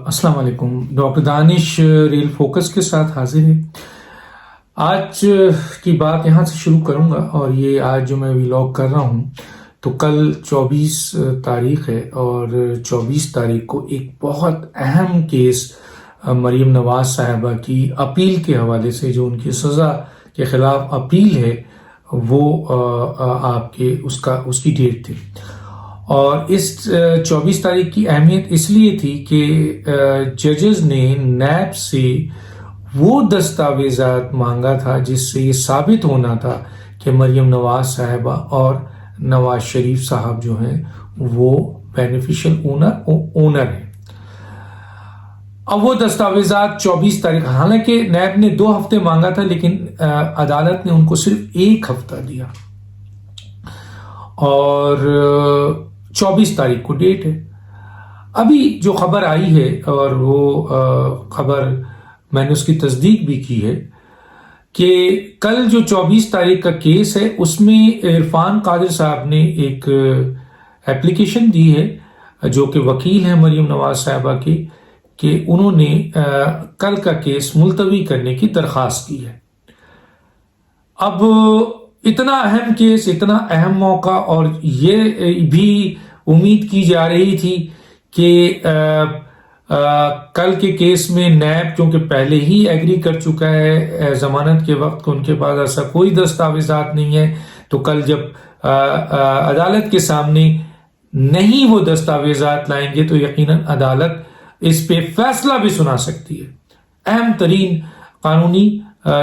السلام علیکم. ڈاکٹر دانش rail focus کے ساتھ حاضر ہے. آج کی بات یہاں سے شروع کروں گا، اور یہ آج جو میں ویلاگ کر رہا ہوں تو کل 24 تاریخ ہے، اور 24 تاریخ کو ایک بہت اہم کیس مریم نواز صاحبہ کی اپیل کے حوالے سے، جو ان کی سزا کے خلاف اپیل ہے، وہ آپ کے اس کی ڈیٹ تھی. اور اس 24 تاریخ کی اہمیت اس لیے تھی کہ ججز نے نیب سے وہ دستاویزات مانگا تھا جس سے یہ ثابت ہونا تھا کہ مریم نواز صاحبہ اور نواز شریف صاحب جو ہیں وہ بینیفیشل اونر ہیں. اب وہ دستاویزات 24 تاریخ، حالانکہ نیب نے 2 ہفتے مانگا تھا، لیکن عدالت نے ان کو صرف 1 ہفتہ دیا، اور 24 تاریخ کو ڈیٹ ہے. ابھی جو خبر آئی ہے، اور وہ خبر میں نے اس کی تصدیق بھی کی ہے، کہ کل جو 24 تاریخ کا کیس ہے اس میں عرفان قادر صاحب نے ایک اپلیکیشن دی ہے، جو کہ وکیل ہیں مریم نواز صاحبہ کے، کہ انہوں نے کل کا کیس ملتوی کرنے کی درخواست کی ہے. اب اتنا اہم کیس، اتنا اہم موقع، اور یہ بھی امید کی جا رہی تھی کہ کل کے کیس میں نیب چونکہ پہلے ہی ایگری کر چکا ہے ضمانت کے وقت کو، ان کے پاس ایسا کوئی دستاویزات نہیں ہے، تو کل جب عدالت کے سامنے نہیں وہ دستاویزات لائیں گے تو یقیناً عدالت اس پہ فیصلہ بھی سنا سکتی ہے. اہم ترین قانونی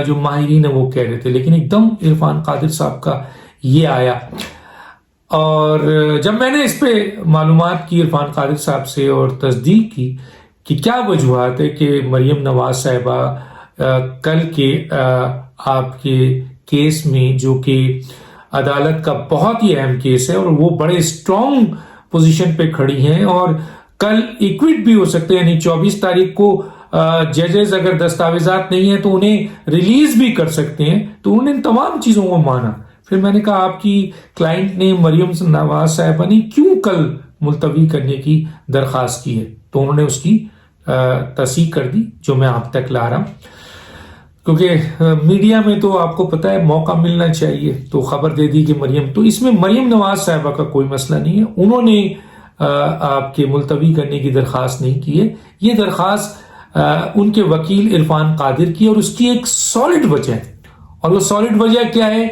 جو ماہرین ہیں وہ کہہ رہے تھے، لیکن ایک دم عرفان قادر صاحب کا یہ آیا. اور جب میں نے اس پہ معلومات کی عرفان قادر صاحب سے اور تصدیق کی کہ کیا وجوہات ہے کہ مریم نواز صاحبہ کل کے آپ کے کیس میں، جو کہ عدالت کا بہت ہی اہم کیس ہے، اور وہ بڑے اسٹرانگ پوزیشن پہ کھڑی ہیں، اور کل ایکوٹ بھی ہو سکتے ہیں، یعنی 24 تاریخ کو ججز اگر دستاویزات نہیں ہیں تو انہیں ریلیز بھی کر سکتے ہیں. تو انہوں نے ان تمام چیزوں کو مانا. پھر میں نے کہا آپ کی کلائنٹ نے، مریم نواز صاحبہ نے کیوں کل ملتوی کرنے کی درخواست کی ہے؟ تو انہوں نے اس کی تصحیح کر دی، جو میں آپ تک لا رہا ہوں. کیونکہ میڈیا میں تو آپ کو پتہ ہے موقع ملنا چاہیے، تو خبر دے دی کہ مریم، تو اس میں مریم نواز صاحبہ کا کوئی مسئلہ نہیں ہے. انہوں نے آپ کے ملتوی کرنے کی درخواست نہیں کی ہے. یہ درخواست ان کے وکیل عرفان قادر کی، اور اس کی ایک سالڈ وجہ ہے. اور وہ سالڈ وجہ کیا ہے؟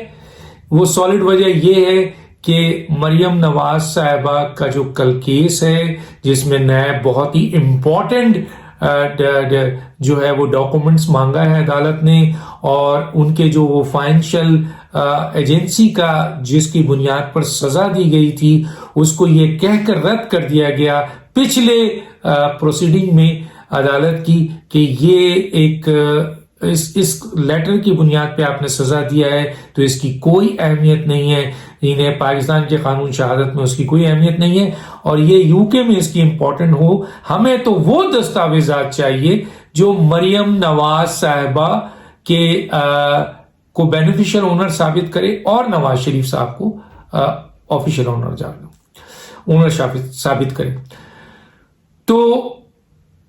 وہ سالڈ وجہ یہ ہے کہ مریم نواز صاحبہ کا جو کل کیس ہے، جس میں نیب بہت ہی امپورٹنٹ جو ہے وہ ڈاکومنٹس مانگا ہے عدالت نے، اور ان کے جو وہ فائنینشیل ایجنسی کا جس کی بنیاد پر سزا دی گئی تھی، اس کو یہ کہہ کر رد کر دیا گیا پچھلے پروسیڈنگ میں عدالت کی کہ یہ ایک اس لیٹر کی بنیاد پہ آپ نے سزا دیا ہے، تو اس کی کوئی اہمیت نہیں ہے. انہیں پاکستان کے قانون شہادت میں اس کی کوئی اہمیت نہیں ہے، اور یہ یو کے میں اس کی امپورٹنٹ ہو. ہمیں تو وہ دستاویزات چاہیے جو مریم نواز صاحبہ کے کو بینیفیشل اونر ثابت کرے، اور نواز شریف صاحب کو آفیشیل اونر ثابت کرے. تو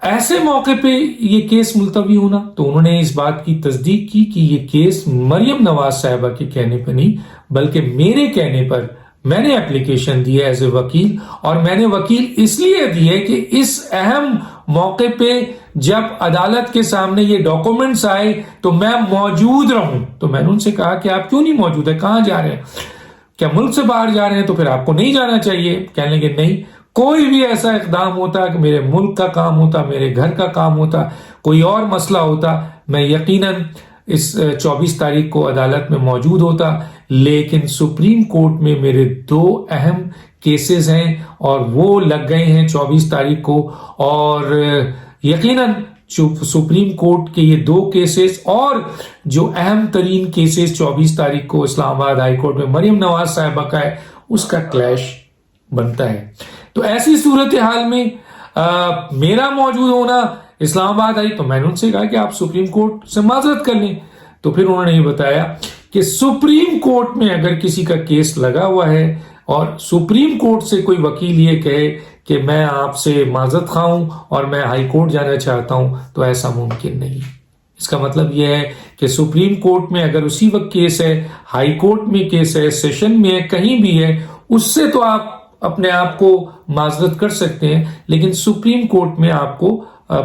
ایسے موقع پہ یہ کیس ملتوی ہونا، تو انہوں نے اس بات کی تصدیق کی کہ یہ کیس مریم نواز صاحبہ کے کہنے پہ نہیں، بلکہ میرے کہنے پر میں نے اپلیکیشن دی ہے ایز اے وکیل. اور میں نے وکیل اس لیے دی ہے کہ اس اہم موقع پہ جب عدالت کے سامنے یہ ڈاکومنٹس آئے تو میں موجود رہوں. تو میں نے ان سے کہا کہ آپ کیوں نہیں موجود ہیں، کہاں جا رہے ہیں، کیا ملک سے باہر جا رہے ہیں؟ تو پھر آپ کو نہیں جانا چاہیے. کہنے لگے نہیں، کوئی بھی ایسا اقدام ہوتا کہ میرے ملک کا کام ہوتا، میرے گھر کا کام ہوتا، کوئی اور مسئلہ ہوتا، میں یقیناً اس 24 تاریخ کو عدالت میں موجود ہوتا. لیکن سپریم کورٹ میں میرے 2 اہم کیسز ہیں، اور وہ لگ گئے ہیں 24 تاریخ کو، اور یقیناً سپریم کورٹ کے یہ 2 کیسز اور جو اہم ترین کیسز 24 تاریخ کو اسلام آباد ہائی کورٹ میں مریم نواز صاحبہ کا ہے، اس کا کلیش بنتا ہے. تو ایسی صورتحال میں میرا موجود ہونا اسلام آباد آئی، تو میں نے ان سے کہا کہ آپ سپریم کورٹ سے معذرت کر لیں. تو پھر انہوں نے یہ بتایا کہ سپریم کورٹ میں اگر کسی کا کیس لگا ہوا ہے، اور سپریم کورٹ سے کوئی وکیل یہ کہے کہ میں آپ سے معذرت خواہ ہوں اور میں ہائی کورٹ جانا چاہتا ہوں، تو ایسا ممکن نہیں۔ اس کا مطلب یہ ہے کہ سپریم کورٹ میں اگر اسی وقت کیس ہے، ہائی کورٹ میں کیس ہے، سیشن میں ہے، کہیں بھی ہے، اس سے تو آپ اپنے آپ کو معذرت کر سکتے ہیں، لیکن سپریم کورٹ میں آپ کو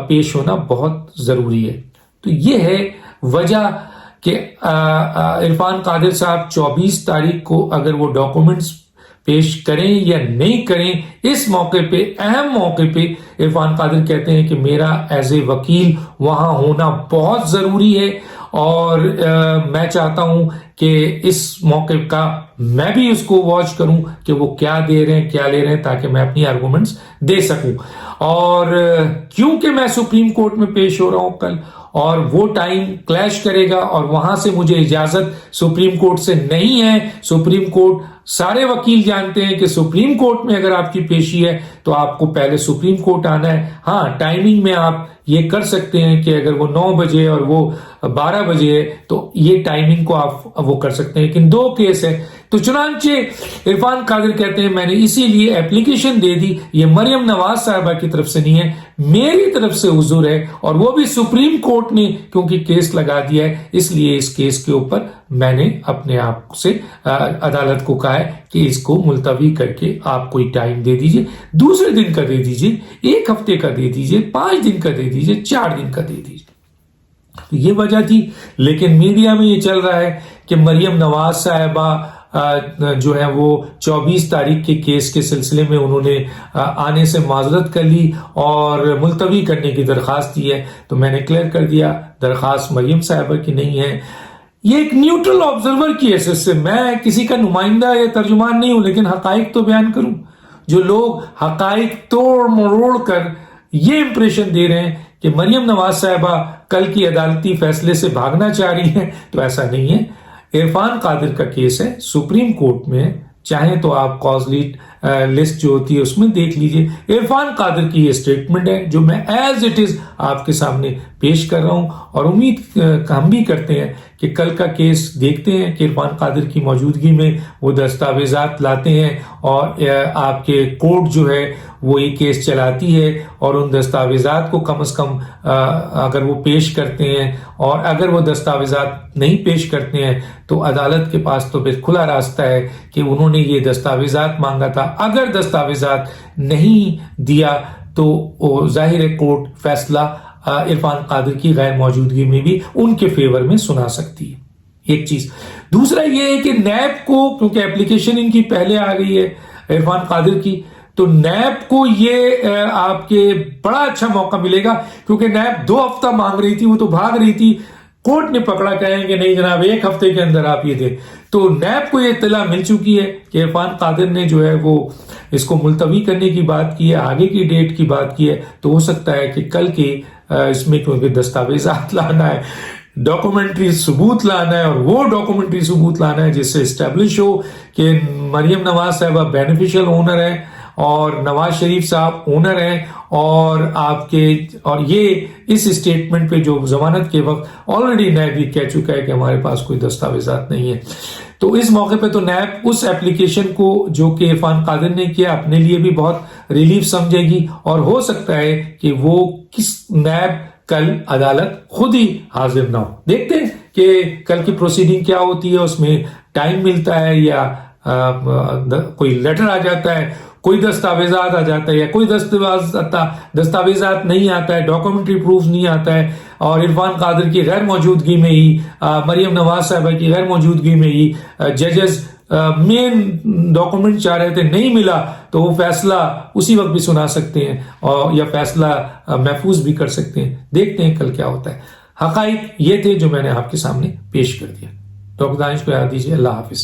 پیش ہونا بہت ضروری ہے۔ تو یہ ہے وجہ کہ عرفان قادر صاحب 24 تاریخ کو اگر وہ ڈاکومنٹس پیش کریں یا نہیں کریں، اس موقع پہ، اہم موقع پہ عرفان قادر کہتے ہیں کہ میرا ایز اے وکیل وہاں ہونا بہت ضروری ہے، اور میں چاہتا ہوں کہ اس موقع کا میں بھی اس کو واچ کروں کہ وہ کیا دے رہے ہیں، کیا لے رہے ہیں، تاکہ میں اپنی آرگومنٹس دے سکوں۔ اور کیونکہ میں سپریم کورٹ میں پیش ہو رہا ہوں کل، اور وہ ٹائم کلیش کرے گا، اور وہاں سے مجھے اجازت سپریم کورٹ سے نہیں ہے۔ سپریم کورٹ، سارے وکیل جانتے ہیں کہ سپریم کورٹ میں اگر آپ کی پیشی ہے تو آپ کو پہلے سپریم کورٹ آنا ہے۔ ہاں، ٹائمنگ میں آپ یہ کر سکتے ہیں کہ اگر وہ 9 بجے اور وہ 12 بجے ہے تو یہ ٹائمنگ کو آپ وہ کر سکتے ہیں، لیکن 2 کیس ہے۔ تو چنانچہ عرفان قادر کہتے ہیں میں نے اسی لیے اپلیکیشن دے دی، یہ مریم نواز صاحبہ کی طرف سے نہیں ہے، میری طرف سے حضور ہے، اور وہ بھی سپریم کورٹ نے کیونکہ کیس لگا دیا ہے، اس لیے اس کیس کے اوپر میں نے اپنے آپ سے عدالت کو کہا ہے کہ اس کو ملتوی کر کے آپ کوئی ٹائم دے دیجئے، دوسرے دن کا دے دیجئے، 1 ہفتے کا دے دیجئے، 5 دن کا دے دیجئے، 4 دن کا دے دیجئے۔ یہ وجہ تھی۔ لیکن میڈیا میں یہ چل رہا ہے کہ مریم نواز صاحبہ جو ہے وہ 24 تاریخ کے کیس کے سلسلے میں انہوں نے آنے سے معذرت کر لی اور ملتوی کرنے کی درخواست دی ہے۔ تو میں نے کلیئر کر دیا درخواست مریم صاحبہ کی نہیں ہے، یہ ایک نیوٹرل آبزرور کی حیثیت سے، میں کسی کا نمائندہ یا ترجمان نہیں ہوں، لیکن حقائق تو بیان کروں۔ جو لوگ حقائق توڑ مروڑ کر یہ امپریشن دے رہے ہیں کہ مریم نواز صاحبہ کل کی عدالتی فیصلے سے بھاگنا چاہ رہی ہیں، تو ایسا نہیں ہے۔ عرفان قادر کا کیس ہے، سپریم کورٹ میں، چاہیں تو آپ کاز لسٹ جو ہوتی ہے اس میں دیکھ لیجئے۔ عرفان قادر کی یہ سٹیٹمنٹ ہے جو میں ایز اٹ از آپ کے سامنے پیش کر رہا ہوں، اور امید ہم بھی کرتے ہیں کہ کل کا کیس دیکھتے ہیں کہ عرفان قادر کی موجودگی میں وہ دستاویزات لاتے ہیں، اور آپ کے کورٹ جو ہے وہ یہ کیس چلاتی ہے، اور ان دستاویزات کو کم از کم اگر وہ پیش کرتے ہیں، اور اگر وہ دستاویزات نہیں پیش کرتے ہیں تو عدالت کے پاس تو پھر کھلا راستہ ہے کہ انہوں نے یہ دستاویزات مانگا تھا، اگر دستاویزات نہیں دیا تو ظاہر ہے کورٹ فیصلہ عرفان قادر کی غیر موجودگی میں بھی ان کے فیور میں سنا سکتی ہے۔ ایک چیز، دوسرا یہ ہے کہ نیب کو، کیونکہ اپلیکیشن ان کی پہلے آ گئی ہے عرفان قادر کی، تو نیب کو یہ آپ کے بڑا اچھا موقع ملے گا، کیونکہ نیب 2 ہفتہ مانگ رہی تھی، وہ تو بھاگ رہی تھی، کورٹ نے پکڑا، کہیں کہ نہیں جناب 1 ہفتے کے اندر آپ یہ دیں۔ تو نیب کو یہ اطلاع مل چکی ہے کہ عرفان قادر نے جو ہے وہ اس کو ملتوی کرنے کی بات کی ہے، آگے کی ڈیٹ کی بات کی ہے، تو ہو سکتا ہے کہ کل کے اس میں کیونکہ دستاویزات لانا ہے، ڈاکومنٹری ثبوت لانا ہے، اور وہ ڈاکومنٹری ثبوت لانا ہے جس سے اسٹیبلش ہو کہ مریم نواز صاحبہ بینیفیشل اونر ہے اور نواز شریف صاحب اونر ہیں، اور آپ کے، اور یہ اس اسٹیٹمنٹ پہ جو ضمانت کے وقت آلریڈی نیب یہ کہہ چکا ہے کہ ہمارے پاس کوئی دستاویزات نہیں ہے۔ تو اس موقع پہ تو نیب اس اپلیکیشن کو جو کہ عرفان قادر نے کیا اپنے لیے بھی بہت ریلیف سمجھے گی، اور ہو سکتا ہے کہ وہ نیب کل عدالت خود ہی حاضر نہ ہو۔ دیکھتے ہیں کہ کل کی پروسیڈنگ کیا ہوتی ہے، اس میں ٹائم ملتا ہے یا کوئی لیٹر آ جاتا ہے، کوئی دستاویزات آ جاتا ہے، یا کوئی دستاویزات نہیں آتا ہے، ڈاکومنٹری پروف نہیں آتا ہے، اور عرفان قادر کی غیر موجودگی میں ہی، مریم نواز صاحبہ کی غیر موجودگی میں ہی ججز مین ڈاکومنٹ چاہ رہے تھے، نہیں ملا، تو وہ فیصلہ اسی وقت بھی سنا سکتے ہیں، اور یا فیصلہ محفوظ بھی کر سکتے ہیں۔ دیکھتے ہیں کل کیا ہوتا ہے۔ حقائق یہ تھے جو میں نے آپ کے سامنے پیش کر دیا۔ ڈاکٹر دانش کو یاد دیجیے۔ اللہ حافظ۔